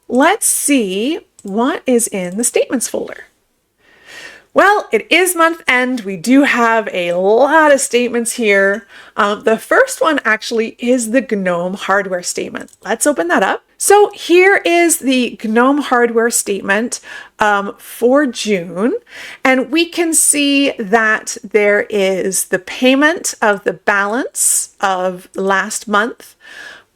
Let's see what is in the statements folder. Well, it is month end. We do have a lot of statements here. The first one actually is the Gnome Hardware Statement. Let's open that up. So here is the Gnome Hardware Statement for June, and we can see that there is the payment of the balance of last month.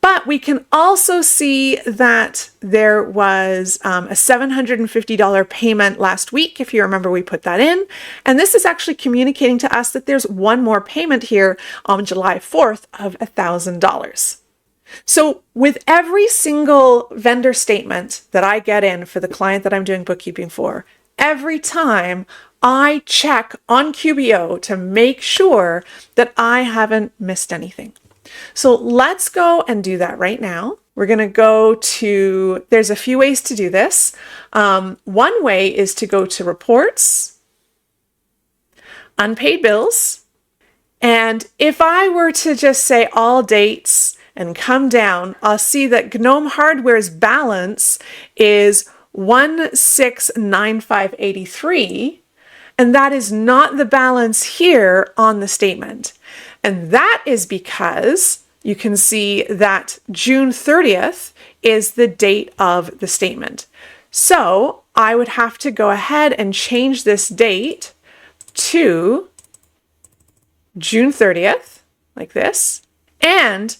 But we can also see that there was a $750 payment last week, if you remember we put that in. And this is actually communicating to us that there's one more payment here on July 4th of $1,000. So with every single vendor statement that I get in for the client that I'm doing bookkeeping for, every time I check on QBO to make sure that I haven't missed anything. So let's go and do that right now. We're going to go to, there's a few ways to do this. One way is to go to Reports, Unpaid Bills, and if I were to just say all dates and come down, I'll see that Gnome Hardware's balance is 169583, and that is not the balance here on the statement. And that is because you can see that June 30th is the date of the statement. So I would have to go ahead and change this date to June 30th, like this. And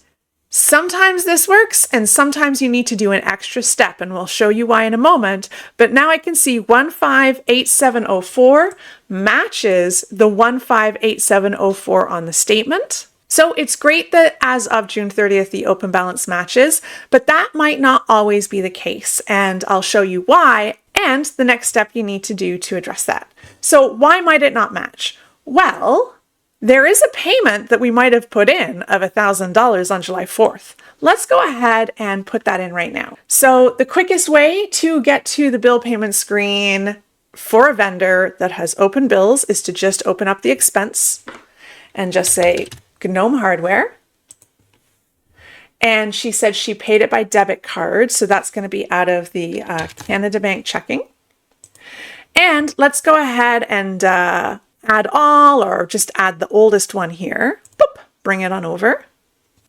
sometimes this works, and sometimes you need to do an extra step, and we'll show you why in a moment. But now I can see 158704 matches the 158704 on the statement. So it's great that as of June 30th, the open balance matches, but that might not always be the case. And I'll show you why and the next step you need to do to address that. So why might it not match? Well, there is a payment that we might have put in of $1,000 on July 4th. Let's go ahead and put that in right now. So the quickest way to get to the bill payment screen for a vendor that has open bills is to just open up the expense and just say Gnome Hardware. And she said she paid it by debit card, so that's going to be out of the Canada Bank checking. And let's go ahead and add all, or just add the oldest one here. Boop, bring it on over.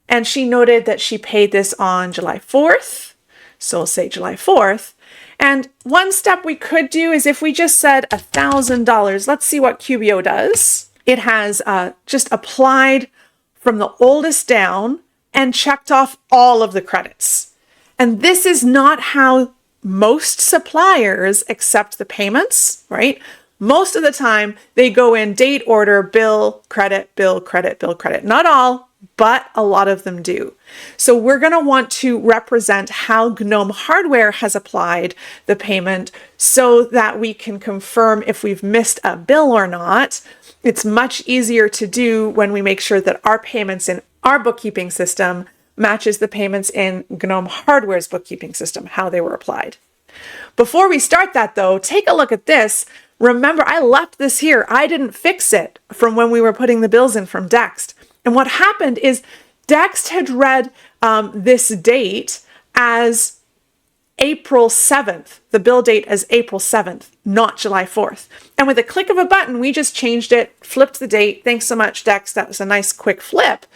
And she noted that she paid this on July 4th. So we'll say July 4th. And one step we could do is if we just said $1,000, let's see what QBO does. It has just applied from the oldest down and checked off all of the credits. And this is not how most suppliers accept the payments, right? Most of the time, they go in date, order, bill, credit, bill, credit, bill, credit. Not all, but a lot of them do. So we're going to want to represent how Gnome Hardware has applied the payment so that we can confirm if we've missed a bill or not. It's much easier to do when we make sure that our payments in our bookkeeping system matches the payments in Gnome Hardware's bookkeeping system, how they were applied. Before we start that though, take a look at this. Remember, I left this here. I didn't fix it from when we were putting the bills in from Dext. And what happened is Dext had read this date as April 7th, the bill date as April 7th, not July 4th. And with a click of a button, we just changed it, flipped the date. Thanks so much, Dext. That was a nice quick flip.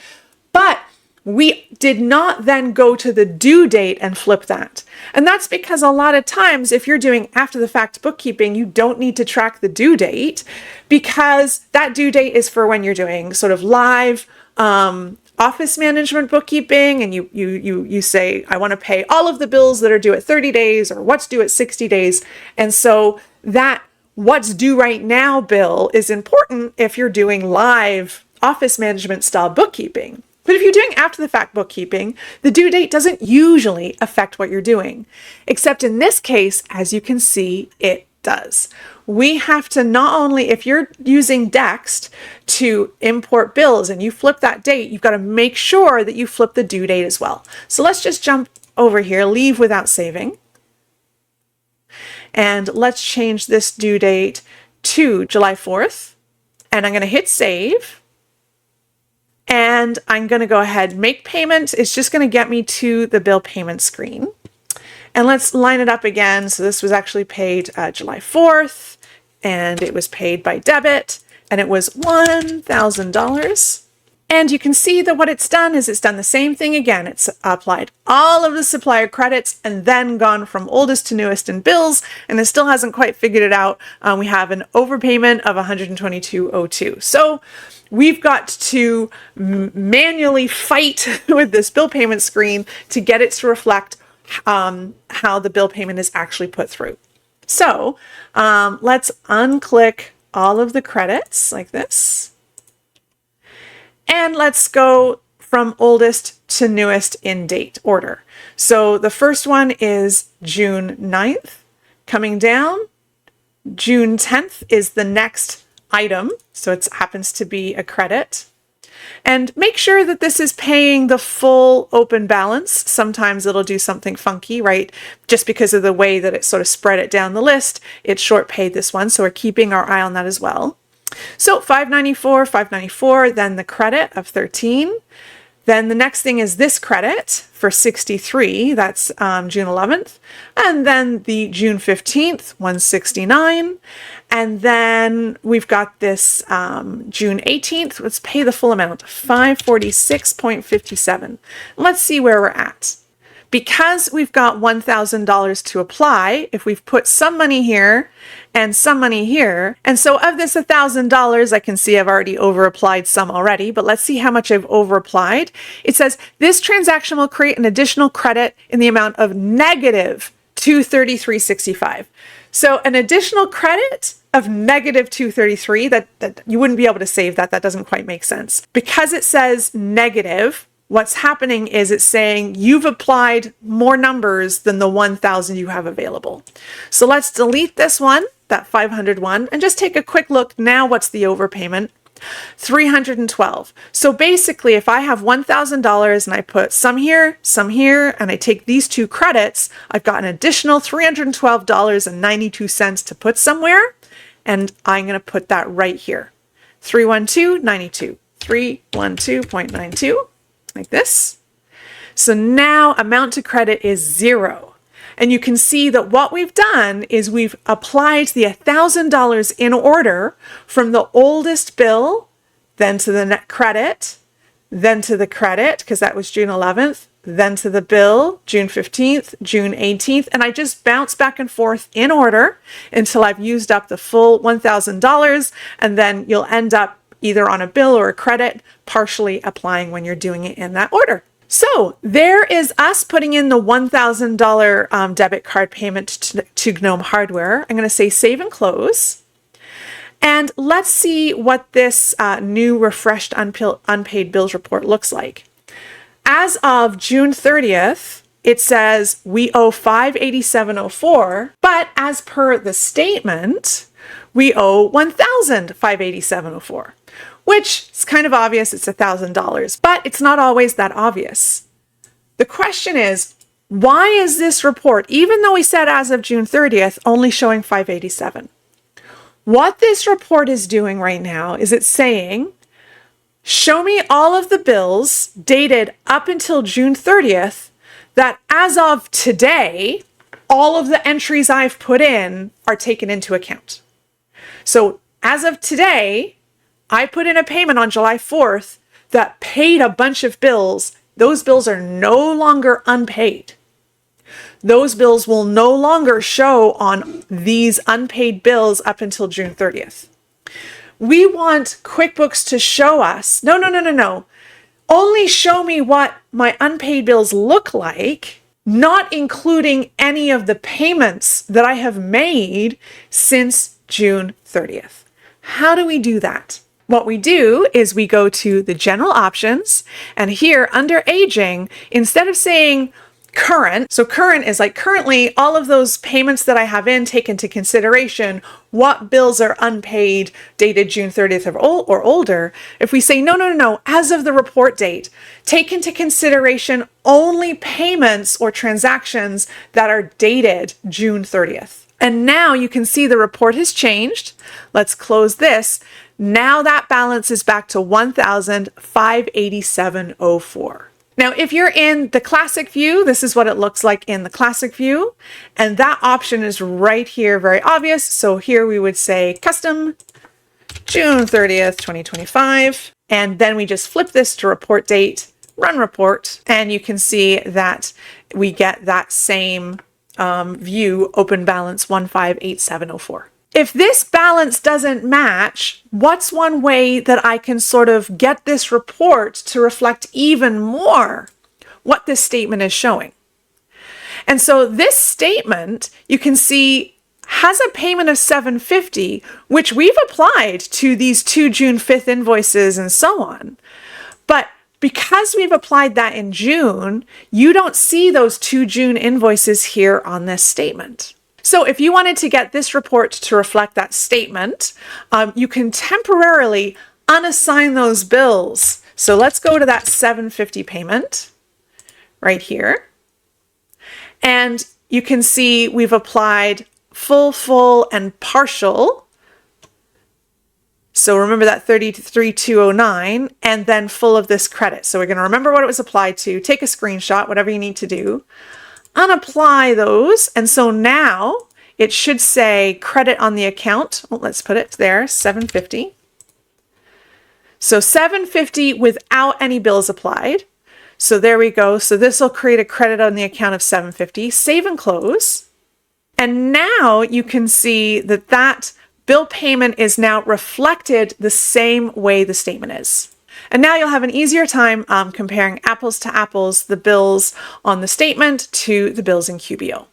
But we did not then go to the due date and flip that. And that's because a lot of times, if you're doing after the fact bookkeeping, you don't need to track the due date because that due date is for when you're doing sort of live office management bookkeeping, and you say, I want to pay all of the bills that are due at 30 days or what's due at 60 days. And so that what's due right now bill is important if you're doing live office management style bookkeeping. But if you're doing after the fact bookkeeping, the due date doesn't usually affect what you're doing, except in this case, as you can see, it does. We have to not only, if you're using Dext to import bills and you flip that date, you've got to make sure that you flip the due date as well. So let's just jump over here, leave without saving. And let's change this due date to July 4th. And I'm going to hit save. And I'm going to go ahead and make payment. It's just going to get me to the bill payment screen. And let's line it up again. So this was actually paid July 4th, and it was paid by debit, and it was $1,000. And you can see that what it's done is it's done the same thing again. It's applied all of the supplier credits and then gone from oldest to newest in bills, and it still hasn't quite figured it out. We have an overpayment of $122.02. So we've got to manually fight with this bill payment screen to get it to reflect how the bill payment is actually put through. So let's unclick all of the credits like this. And let's go from oldest to newest in date order. So the first one is June 9th. Coming down, June 10th is the next item. So it happens to be a credit. And make sure that this is paying the full open balance. Sometimes it'll do something funky, right? Just because of the way that it sort of spread it down the list, it short paid this one. So we're keeping our eye on that as well. So $594, then the credit of 13. Then the next thing is this credit for 63, that's June 11th. And then the June 15th, 169. And then we've got this June 18th, let's pay the full amount, $546.57. Let's see where we're at. Because we've got $1,000 to apply, if we've put some money here and some money here, and so of this $1,000, I can see I've already over-applied some already, but let's see how much I've over-applied. It says, this transaction will create an additional credit in the amount of negative $233.65. So an additional credit of negative $233, that you wouldn't be able to save that. That doesn't quite make sense. Because it says negative, what's happening is it's saying you've applied more numbers than the 1,000 you have available. So let's delete this one, that 501, and just take a quick look. Now what's the overpayment? $312. So basically, if I have $1,000 and I put some here, and I take these two credits, I've got an additional $312.92 to put somewhere, and I'm going to put that right here. 312.92. 312.92. Like this. So now amount to credit is 0. And you can see that what we've done is we've applied the $1,000 in order from the oldest bill, then to the net credit, then to the credit, because that was June 11th, then to the bill, June 15th, June 18th, and I just bounce back and forth in order until I've used up the full $1,000, and then you'll end up either on a bill or a credit, partially applying when you're doing it in that order. So there is us putting in the $1,000 debit card payment to Gnome Hardware. I'm going to say save and close. And let's see what this new refreshed unpaid bills report looks like. As of June 30th, it says we owe $587.04, but as per the statement, we owe $1,587.04. Which is kind of obvious, it's $1,000, but it's not always that obvious. The question is, why is this report, even though we said as of June 30th, only showing $587? What this report is doing right now is it's saying, show me all of the bills dated up until June 30th that as of today, all of the entries I've put in are taken into account. So as of today, I put in a payment on July 4th that paid a bunch of bills. Those bills are no longer unpaid. Those bills will no longer show on these unpaid bills up until June 30th. We want QuickBooks to show us, no. Only show me what my unpaid bills look like, not including any of the payments that I have made since June 30th. How do we do that? What we do is we go to the general options, and here under aging, instead of saying current, so current is like currently all of those payments that I have in take into consideration what bills are unpaid dated June 30th or older. If we say no, as of the report date, take into consideration only payments or transactions that are dated June 30th. And now you can see the report has changed. Let's close this. Now that balance is back to $1,587.04. Now, if you're in the classic view, this is what it looks like in the classic view. And that option is right here, very obvious. So here we would say custom June 30th, 2025. And then we just flip this to report date, run report, and you can see that we get that same view, open balance 1587.04. If this balance doesn't match, what's one way that I can sort of get this report to reflect even more what this statement is showing? And so this statement, you can see, has a payment of $750, which we've applied to these 2 June 5th invoices and so on. But because we've applied that in June, you don't see those 2 June invoices here on this statement. So if you wanted to get this report to reflect that statement, you can temporarily unassign those bills. So let's go to that $750 payment right here. And you can see we've applied full, and partial. So remember that 33,209 and then full of this credit. So we're going to remember what it was applied to, take a screenshot, whatever you need to do, unapply those. And so now it should say credit on the account. Well, let's put it there, $750. So $750 without any bills applied. So there we go. So this will create a credit on the account of $750. Save and close. And now you can see that that bill payment is now reflected the same way the statement is. And now you'll have an easier time comparing apples to apples, the bills on the statement to the bills in QBO.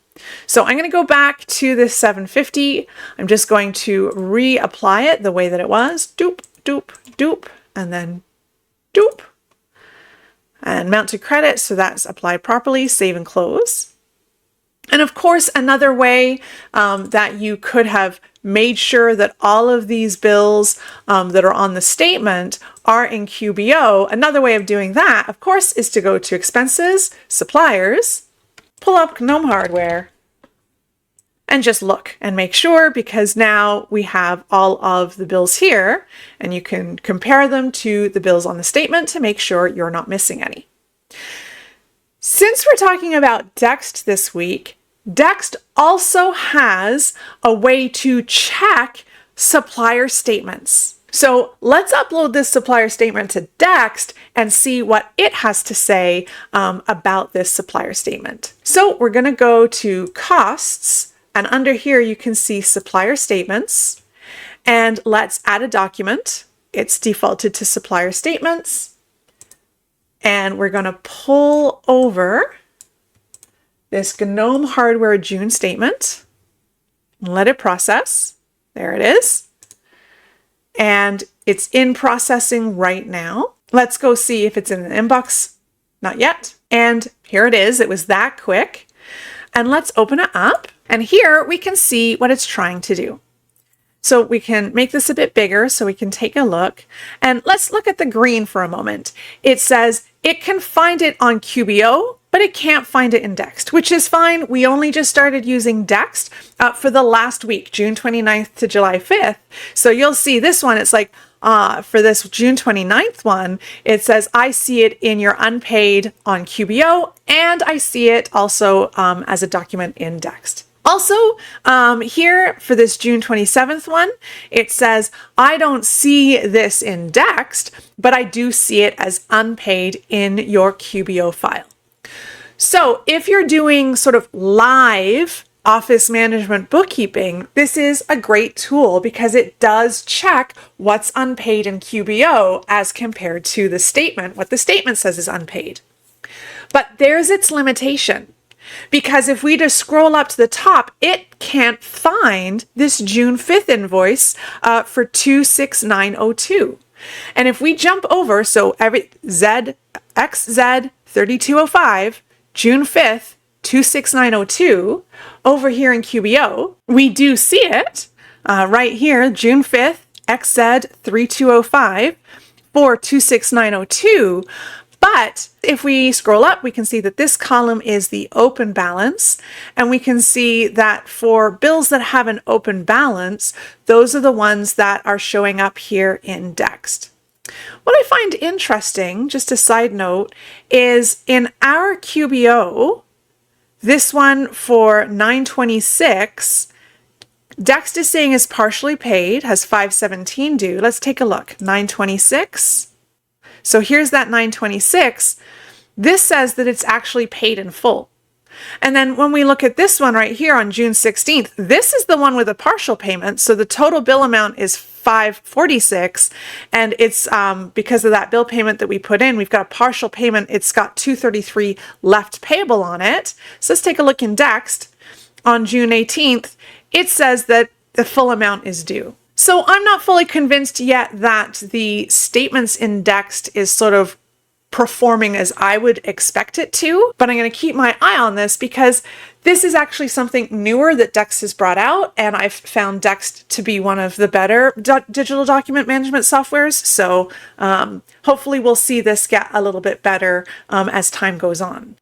So I'm going to go back to this $750. I'm just going to reapply it the way that it was. Doop, doop, doop, and then doop. And mount to credit, so that's applied properly. Save and close. And of course, another way that you could have made sure that all of these bills that are on the statement are in QBO, another way of doing that, of course, is to go to Expenses, Suppliers, pull up Gnome Hardware, and just look and make sure, because now we have all of the bills here, and you can compare them to the bills on the statement to make sure you're not missing any. Since we're talking about Dext this week, Dext also has a way to check supplier statements. So let's upload this supplier statement to Dext and see what it has to say about this supplier statement. So we're going to go to Costs, and under here you can see Supplier Statements, and let's add a document. It's defaulted to Supplier Statements. And we're going to pull over this Gnome Hardware June statement and let it process. There it is. And it's in processing right now. Let's go see if it's in the inbox. Not yet. And here it is. It was that quick. And let's open it up. And here we can see what it's trying to do. So we can make this a bit bigger so we can take a look. And let's look at the green for a moment. It says it can find it on QBO, but it can't find it in Dext, which is fine. We only just started using Dext for the last week, June 29th to July 5th. So you'll see this one, it's like, for this June 29th one, it says, I see it in your unpaid on QBO, and I see it also as a document in Dext. Also, here for this June 27th one, it says, I don't see this in Dext, but I do see it as unpaid in your QBO file. So if you're doing sort of live office management bookkeeping, this is a great tool because it does check what's unpaid in QBO as compared to the statement, what the statement says is unpaid. But there's its limitation. Because if we just scroll up to the top, it can't find this June 5th invoice for 26902. And if we jump over, so every XZ 3205, June 5th, 26902, over here in QBO, we do see it right here, June 5th, XZ 3205 for 26902. But if we scroll up, we can see that this column is the open balance, and we can see that for bills that have an open balance, those are the ones that are showing up here in Dext. What I find interesting, just a side note, is in our QBO, this one for 9/26, Dext is saying is partially paid, has 5/17 due. Let's take a look. 9/26. So here's that 9/26. This says that it's actually paid in full. And then when we look at this one right here on June 16th, this is the one with a partial payment. So the total bill amount is 546, and it's because of that bill payment that we put in, we've got a partial payment. It's got 233 left payable on it. So let's take a look in Dext. On June 18th, it says that the full amount is due. So I'm not fully convinced yet that the statements in Dext is sort of performing as I would expect it to, but I'm going to keep my eye on this because this is actually something newer that Dext has brought out, and I've found Dext to be one of the better digital document management softwares. So hopefully we'll see this get a little bit better as time goes on.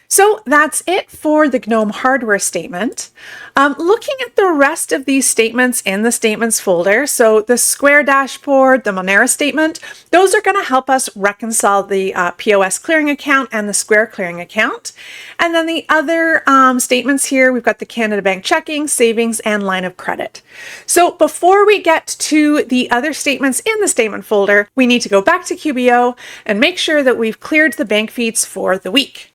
So that's it for the Gnome Hardware statement. Looking at the rest of these statements in the statements folder, so the Square dashboard, the Monera statement, those are going to help us reconcile the POS clearing account and the Square clearing account. And then the other statements here, we've got the Canada Bank checking, savings, and line of credit. So before we get to the other statements in the statement folder, we need to go back to QBO and make sure that we've cleared the bank feeds for the week.